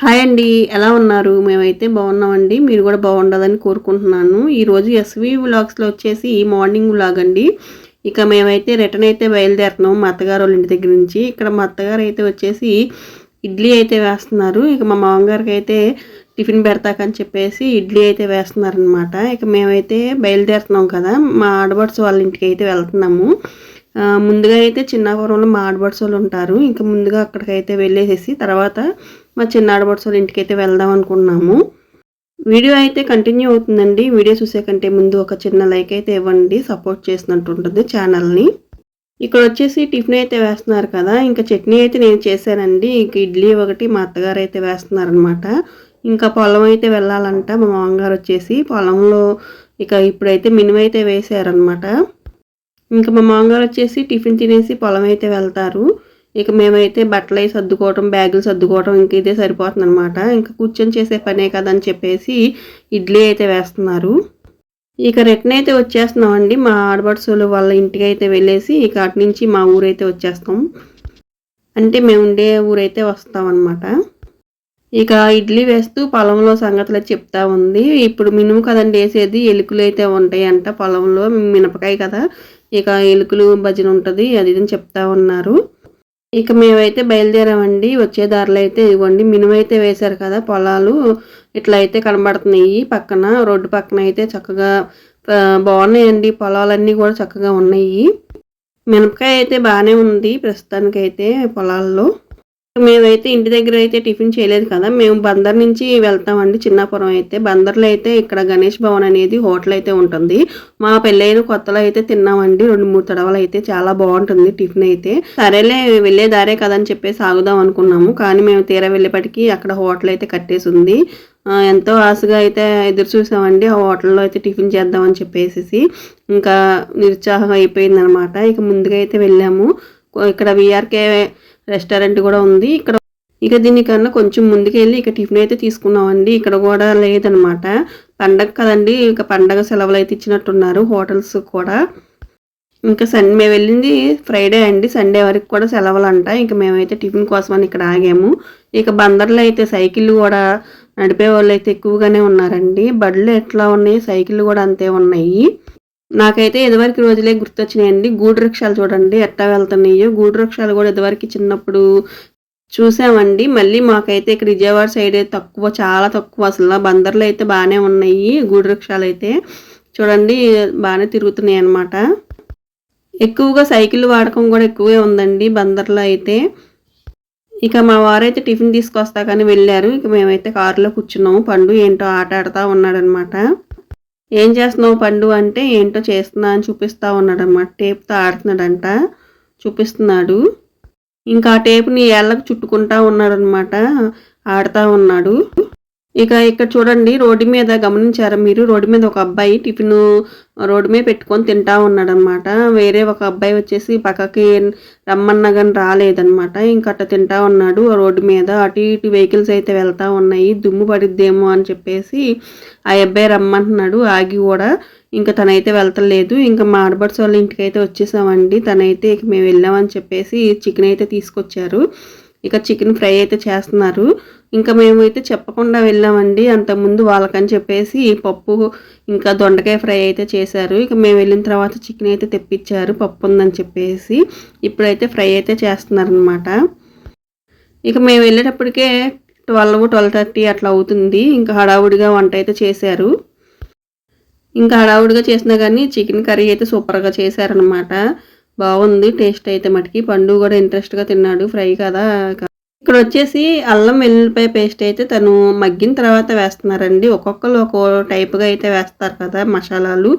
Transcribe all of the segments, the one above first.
Hi అండి. ఎలా ఉన్నారు? మేమైతే బాగున్నామండి. మీరు కూడా బాగుండాలని కోరుకుంటున్నాను. ఈరోజు ఎస్వి వ్లాగ్స్లో వచ్చేసి మార్నింగ్ వ్లాగ్ అండి. ఇక మేమైతే రిటర్న్ అయితే బయలుదేరుతున్నాం మా అత్తగారు వాళ్ళ ఇంటి దగ్గర నుంచి. ఇక్కడ మా అత్తగారు అయితే వచ్చేసి ఇడ్లీ అయితే వేస్తున్నారు. ఇక మా మామగారికి అయితే టిఫిన్ పెడతాకని చెప్పేసి ఇడ్లీ అయితే వేస్తున్నారనమాట. ఇక మేమైతే బయలుదేరుతున్నాం కదా, మా ఆడబడుచు వాళ్ళ ఇంటికి అయితే వెళ్తున్నాము. ముందుగా అయితే చిన్నాపురంలో మా ఆడబడుచు వాళ్ళు ఉంటారు. ఇంకా ముందుగా అక్కడికైతే వెళ్ళేసేసి తర్వాత మా చిన్న ఆడబడుచు వాళ్ళ ఇంటికి అయితే వెళ్దాం అనుకున్నాము. వీడియో అయితే కంటిన్యూ అవుతుందండి. వీడియో చూసే కంటే ముందు ఒక చిన్న లైక్ అయితే ఇవ్వండి, సపోర్ట్ చేసినట్టు ఉంటుంది ఛానల్ని. ఇక్కడ వచ్చేసి టిఫిన్ అయితే వేస్తున్నారు కదా, ఇంకా చట్నీ అయితే నేను చేశానండి. ఇంక ఇడ్లీ ఒకటి మా అత్తగారు అయితే వేస్తున్నారనమాట. ఇంకా పొలం అయితే వెళ్ళాలంట మా మామగారు వచ్చేసి పొలంలో. ఇక ఇప్పుడైతే మినుము అయితే వేసారనమాట. ఇంకా మా మామగారు వచ్చేసి టిఫిన్ తినేసి పొలం అయితే వెళ్తారు. ఇక మేమైతే బట్టలు అవి సర్దుకోవటం, బ్యాగులు సర్దుకోవటం ఇంక ఇదే సరిపోతుంది అనమాట. ఇంకా కూర్చొని చేసే పనే కదని చెప్పేసి ఇడ్లీ అయితే వేస్తున్నారు. ఇక రిటర్న్ అయితే వచ్చేస్తున్నామండి. మా ఆడపడుచులు వాళ్ళ ఇంటికి అయితే వెళ్ళేసి ఇక అటు నుంచి మా ఊరైతే వచ్చేస్తాం. అంటే మేము ఉండే ఊరైతే వస్తాం అనమాట. ఇక ఇడ్లీ వేస్తూ పొలంలో సంగతులు చెప్తా ఉంది. ఇప్పుడు మినుము కదండి వేసేది, ఎలుకలు అయితే ఉంటాయి అంట పొలంలో, మినపకాయ కదా, ఇక ఎలుకలు భజన ఉంటుంది అది ఇది చెప్తా ఉన్నారు. ఇక మేమైతే బయలుదేరామండి. వచ్చే దారిలో అయితే ఇవ్వండి మినుము అయితే వేశారు కదా, పొలాలు ఇట్లా అయితే కనబడుతున్నాయి. పక్కన రోడ్డు పక్కన అయితే చక్కగా బాగున్నాయండి, పొలాలన్నీ కూడా చక్కగా ఉన్నాయి. మినపకాయ అయితే బాగానే ఉంది ప్రస్తుతానికైతే పొలాల్లో. మేమైతే ఇంటి దగ్గర అయితే టిఫిన్ చేయలేదు కదా, మేము బందర్ నుంచి వెళ్తామండి. చిన్నాపురం అయితే బందర్లో అయితే ఇక్కడ గణేష్ భవన్ అనేది హోటల్ అయితే ఉంటుంది. మా పెళ్ళైన కొత్తలో అయితే తిన్నామండి 2-3 తడవలు అయితే. చాలా బాగుంటుంది టిఫిన్ అయితే. సరేలే వెళ్ళే దారే కదని చెప్పేసి ఆగుదాం అనుకున్నాము, కానీ మేము తీరా వెళ్ళేపటికి అక్కడ హోటల్ అయితే కట్టేసి ఉంది. ఎంతో ఆశగా అయితే ఎదురు చూసామండి ఆ హోటల్లో అయితే టిఫిన్ చేద్దామని చెప్పేసి. ఇంకా నిరుత్సాహం అయిపోయింది అనమాట. ఇక ముందుగా అయితే వెళ్ళాము. ఇక్కడ విఆర్కే రెస్టారెంట్ కూడా ఉంది ఇక్కడ. ఇక దీనికన్నా కొంచెం ముందుకెళ్ళి ఇక టిఫిన్ అయితే తీసుకున్నామండి. ఇక్కడ కూడా లేదనమాట, పండగ కదండి, ఇక పండగ సెలవులు అయితే ఇచ్చినట్టున్నారు హోటల్స్ కూడా. ఇంకా మేము వెళ్ళింది ఫ్రైడే అండి, సండే వరకు కూడా సెలవులు అంట. ఇంకా మేమైతే టిఫిన్ కోసమని ఇక్కడ ఆగాము. ఇక బందర్లో అయితే సైకిళ్ళు కూడా నడిపే వాళ్ళు అయితే ఎక్కువగానే ఉన్నారండి. బళ్ళు ఎట్లా ఉన్నాయి, సైకిళ్ళు కూడా అంతే ఉన్నాయి. నాకైతే ఇదివరకు రోజులే గుర్తొచ్చినాయండి. గూడు రిక్షాలు చూడండి ఎట్లా వెళ్తున్నాయో. గూడు రిక్షాలు కూడా ఇదివరకు చిన్నప్పుడు చూసామండి. మళ్ళీ మాకైతే ఇక్కడ విజయవాడ సైడ్ అయితే తక్కువ, చాలా తక్కువ అసలు. బందర్లో అయితే బాగానే ఉన్నాయి గూడు రిక్షాలు అయితే. చూడండి బాగానే తిరుగుతున్నాయి అన్నమాట. ఎక్కువగా సైకిల్ వాడకం కూడా ఎక్కువే ఉందండి బందర్లో అయితే. ఇక మా వారైతే టిఫిన్ తీసుకొస్తా కానీ వెళ్ళారు. ఇక మేమైతే కారులో కూర్చున్నాము. పండు ఏంటో ఆట ఆడుతూ ఉన్నాడనమాట. ఏం చేస్తున్నావు పండు అంటే ఏంటో చేస్తున్నా అని చూపిస్తూ ఉన్నాడనమాట. టేప్తో ఆడుతున్నాడంట, చూపిస్తున్నాడు. ఇంకా ఆ టేప్ని ఏళ్ళకు చుట్టుకుంటా ఉన్నాడనమాట, ఆడుతూ ఉన్నాడు. ఇక ఇక్కడ చూడండి రోడ్డు మీద గమనించారా మీరు, రోడ్డు మీద ఒక అబ్బాయి టిఫిన్ రోడ్డు మీద పెట్టుకొని తింటా ఉన్నాడనమాట. వేరే ఒక అబ్బాయి వచ్చేసి పక్కకి రమ్మన్నా కానీ రాలేదనమాట. ఇంకా అట్లా తింటా ఉన్నాడు రోడ్డు మీద. అటు ఇటు వెహికల్స్ అయితే వెళ్తూ ఉన్నాయి, దుమ్ము పడిద్దేమో అని చెప్పేసి ఆ అబ్బాయి రమ్మంటున్నాడు ఆగి కూడా. ఇంకా తనైతే వెళ్తలేదు. ఇంకా మా ఆడబడుచు వాళ్ళ ఇంటికి అయితే వచ్చేసామండి. తనైతే ఇక మేము వెళ్ళామని చెప్పేసి చికెన్ అయితే తీసుకొచ్చారు. ఇక చికెన్ ఫ్రై అయితే చేస్తున్నారు. ఇంకా మేమైతే చెప్పకుండా వెళ్ళామండి. అంతకుముందు వాళ్ళకని చెప్పేసి పప్పు ఇంకా దొండకాయ ఫ్రై అయితే చేశారు. ఇక మేము వెళ్ళిన తర్వాత చికెన్ అయితే తెప్పించారు పప్పు ఉందని చెప్పేసి. ఇప్పుడైతే ఫ్రై అయితే చేస్తున్నారనమాట. ఇక మేము వెళ్ళేటప్పటికే 12-12:30 అట్లా అవుతుంది. ఇంకా హడావుడిగా వంట అయితే చేశారు. ఇంకా హడావుడిగా చేసినా కానీ చికెన్ కర్రీ అయితే సూపర్గా చేశారనమాట. బాగుంది టేస్ట్ అయితే మటుకి. పండు కూడా ఇంట్రెస్ట్గా తిన్నాడు, ఫ్రై కదా. ఇక్కడ వచ్చేసి అల్లం వెల్లుల్లిపాయ పేస్ట్ అయితే తను మగ్గిన తర్వాత వేస్తున్నారండి. ఒక్కొక్కరు ఒక్కో టైప్గా అయితే వేస్తారు కదా మసాలాలు.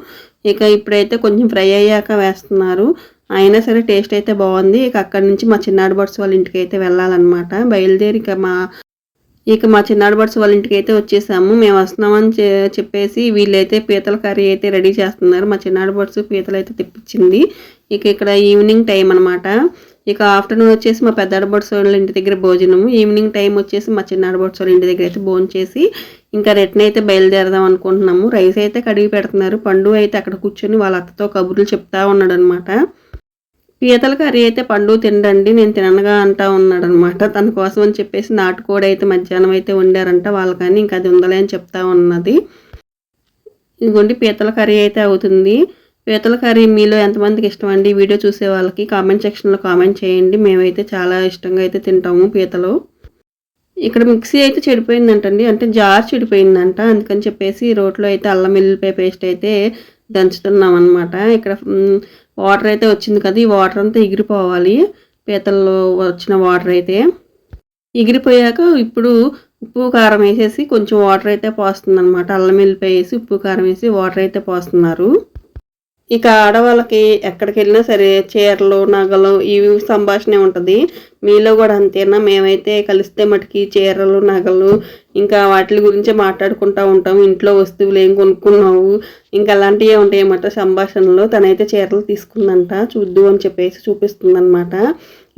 ఇక ఇప్పుడైతే కొంచెం ఫ్రై అయ్యాక వేస్తున్నారు. అయినా సరే టేస్ట్ అయితే బాగుంది. ఇక అక్కడి నుంచి మా చిన్నాడు బడ్స్ వాళ్ళ ఇంటికి అయితే వెళ్ళాలన్నమాట. బయలుదేరి ఇక మా చిన్నాడు బడ్స్ వాళ్ళ ఇంటికి అయితే వచ్చేసాము. మేము వస్తున్నామని చెప్పేసి వీళ్ళైతే పీతల కర్రీ అయితే రెడీ చేస్తున్నారు. మా చిన్నాడు బడ్స్ పీతలు అయితే తెప్పించింది. ఇక ఇక్కడ ఈవినింగ్ టైం అనమాట. ఇక ఆఫ్టర్నూన్ వచ్చేసి మా పెద్ద ఆడబడుచు వాళ్ళ ఇంటి దగ్గర భోజనము. ఈవినింగ్ టైం వచ్చేసి మా చిన్న ఆడబడుచు వాళ్ళ ఇంటి దగ్గర అయితే భోజనం చేసి ఇంకా రిటర్న్ అయితే బయలుదేరదాం అనుకుంటున్నాము. రైస్ అయితే కడిగి పెడుతున్నారు. పండు అయితే అక్కడ కూర్చొని వాళ్ళ అత్తతో కబుర్లు చెప్తా ఉన్నాడు అనమాట. పీతల కర్రీ అయితే పండు తినడండి, నేను తిననుగా అంటా ఉన్నాడనమాట. తన కోసం అని చెప్పేసి నాటుకోడి అయితే మధ్యాహ్నం అయితే వండారంట వాళ్ళకని, ఇంకా అది ఉందలే అని చెప్తా ఉన్నది. ఇదిగోండి పీతల కర్రీ అయితే అవుతుంది. పీతల కర్రీ మీలో ఎంతమందికి ఇష్టం అండి? వీడియో చూసే వాళ్ళకి కామెంట్ సెక్షన్లో కామెంట్ చేయండి. మేమైతే చాలా ఇష్టంగా అయితే తింటాము పీతలు. ఇక్కడ మిక్సీ అయితే చెడిపోయిందంటండి, అంటే జార్ చెడిపోయిందంట. అందుకని చెప్పేసి రోట్లో అయితే అల్లం వెల్లుల్లిపాయ పేస్ట్ అయితే దంచుతున్నాం అనమాట. ఇక్కడ వాటర్ అయితే వచ్చింది కదా, ఈ వాటర్ అంతా ఎగిరిపోవాలి. పీతల్లో వచ్చిన వాటర్ అయితే ఎగిరిపోయాక ఇప్పుడు ఉప్పు కారం వేసేసి కొంచెం వాటర్ అయితే పోస్తుంది అనమాట. అల్లం వెల్లుల్లిపాయ వేసి ఉప్పు కారం వేసి వాటర్ అయితే పోస్తున్నారు. ఇక ఆడవాళ్ళకి ఎక్కడికి వెళ్ళినా సరే చీరలు నగలు ఇవి సంభాషణే ఉంటుంది. మీలో కూడా అంతేనా? మేమైతే కలిస్తే మటుకి చీరలు నగలు ఇంకా వాటి గురించే మాట్లాడుకుంటూ ఉంటాము. ఇంట్లో వస్తువులు ఏం కొనుక్కున్నావు ఇంకా అలాంటివే ఉంటాయి అన్నమాట సంభాషణలో. తనైతే చీరలు తీసుకుందంట, చూద్దు అని చెప్పేసి చూపిస్తుంది అనమాట.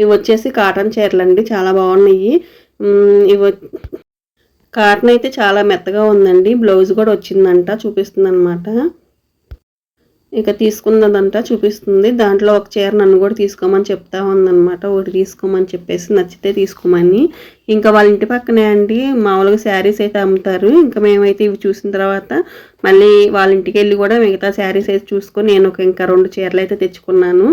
ఇవి వచ్చేసి కాటన్ చీరలు అండి, చాలా బాగున్నాయి. ఇవి కాటన్ అయితే చాలా మెత్తగా ఉందండి. బ్లౌజ్ కూడా వచ్చిందంట, చూపిస్తుంది అనమాట. ఇక తీసుకున్నదంట చూపిస్తుంది. దాంట్లో ఒక చీర నన్ను కూడా తీసుకోమని చెప్తా ఉందన్నమాట. ఒకటి తీసుకోమని చెప్పేసి నచ్చితే తీసుకోమని. ఇంకా వాళ్ళ ఇంటి పక్కనే అండి మామూలుగా శారీస్ అయితే అమ్ముతారు. ఇంకా మేమైతే ఇవి చూసిన తర్వాత మళ్ళీ వాళ్ళ ఇంటికి వెళ్ళి కూడా మిగతా శారీస్ అయితే చూసుకొని నేను ఇంకా 2 చీరలు అయితే తెచ్చుకున్నాను.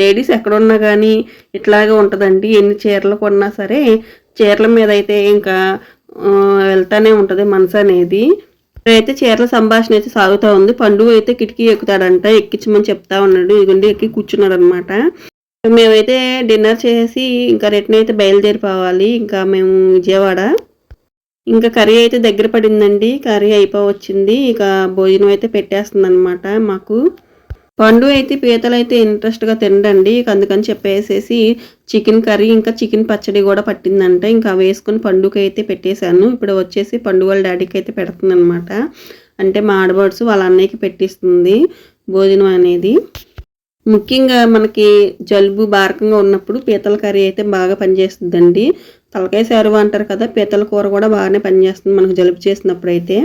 లేడీస్ ఎక్కడున్నా కానీ ఇట్లాగే ఉంటుందండి. ఎన్ని చీరలు కొన్నా సరే చీరల మీద అయితే ఇంకా వెళ్తానే ఉంటుంది మనసు అనేది. అయితే చీరల సంభాషణ అయితే సాగుతూ ఉంది. పండు అయితే కిటికీ ఎక్కుతాడంట, ఎక్కించమని చెప్తా ఉన్నాడు. ఇదిగోండి ఎక్కి కూర్చున్నాడు అనమాట. మేమైతే డిన్నర్ చేసి ఇంకా రిటర్న్ అయితే బయలుదేరిపోవాలి. ఇంకా మేము విజయవాడ. ఇంకా కర్రీ అయితే దగ్గర పడిందండి, కర్రీ అయిపోవచ్చింది. ఇక భోజనం అయితే పెట్టేస్తుంది అనమాట మాకు. పండు అయితే పీతలు అయితే ఇంట్రెస్ట్గా తినడండి. అందుకని చెప్పేసేసి చికెన్ కర్రీ ఇంకా చికెన్ పచ్చడి కూడా పట్టిందంట. ఇంకా వేసుకొని పండుగ అయితే పెట్టేశాను. ఇప్పుడు వచ్చేసి పండు వాళ్ళ డాడీకి అయితే పెడుతుంది అనమాట. అంటే మా ఆడబడుసు వాళ్ళ అన్నయ్యకి పెట్టిస్తుంది భోజనం అనేది. ముఖ్యంగా మనకి జలుబు బారకంగా ఉన్నప్పుడు పీతల కర్రీ అయితే బాగా పనిచేస్తుందండి. తలకాయ సారువా అంటారు కదా, పీతల కూర కూడా బాగానే పనిచేస్తుంది మనకు జలుబు చేసినప్పుడు అయితే.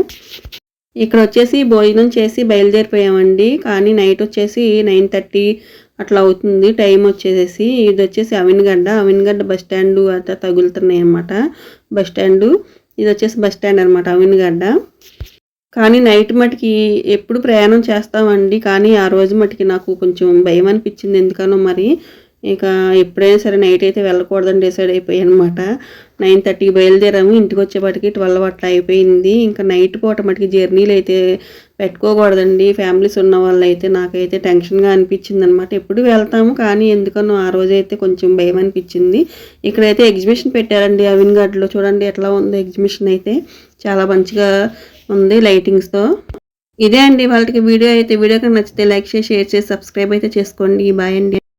ఇక్కడ వచ్చేసి భోజనం చేసి బయలుదేరిపోయామండి. కానీ నైట్ వచ్చేసి 9:30 అట్లా అవుతుంది టైం వచ్చేసి. ఇది వచ్చేసి అవిన్గడ్డ బస్ స్టాండ్ అట్లా తగులుతున్నాయి అన్నమాట. బస్ స్టాండు ఇది వచ్చేసి బస్ స్టాండ్ అనమాట అవిన్గడ్డ. కానీ నైట్ మటుకి ఎప్పుడు ప్రయాణం చేస్తామండి, కానీ ఆ రోజు మటుకి నాకు కొంచెం భయం అనిపించింది ఎందుకనో మరి. ఇక ఎప్పుడైనా సరే నైట్ అయితే వెళ్ళకూడదని డిసైడ్ అయిపోయాయి అనమాట. 9:30కి బయలుదేరాము, ఇంటికి వచ్చేపాటికి 12 అట్లా అయిపోయింది. ఇంకా నైట్ పూట మటుకి జర్నీలు అయితే పెట్టుకోకూడదండి. ఫ్యామిలీస్ ఉన్న వాళ్ళు అయితే నాకైతే టెన్షన్గా అనిపించింది అనమాట. ఎప్పుడు వెళ్తాము కానీ ఎందుకనో ఆ రోజైతే కొంచెం భయం అనిపించింది. ఇక్కడైతే ఎగ్జిబిషన్ పెట్టారండి అవిన్గడ్లో, చూడండి ఎట్లా ఉంది ఎగ్జిబిషన్ అయితే, చాలా మంచిగా ఉంది లైటింగ్స్తో. ఇదే అండి వాళ్ళకి వీడియో అయితే. వీడియో కనుక నచ్చితే లైక్ చేసి షేర్ చేసి సబ్స్క్రైబ్ అయితే చేసుకోండి. బాయ్ అండి.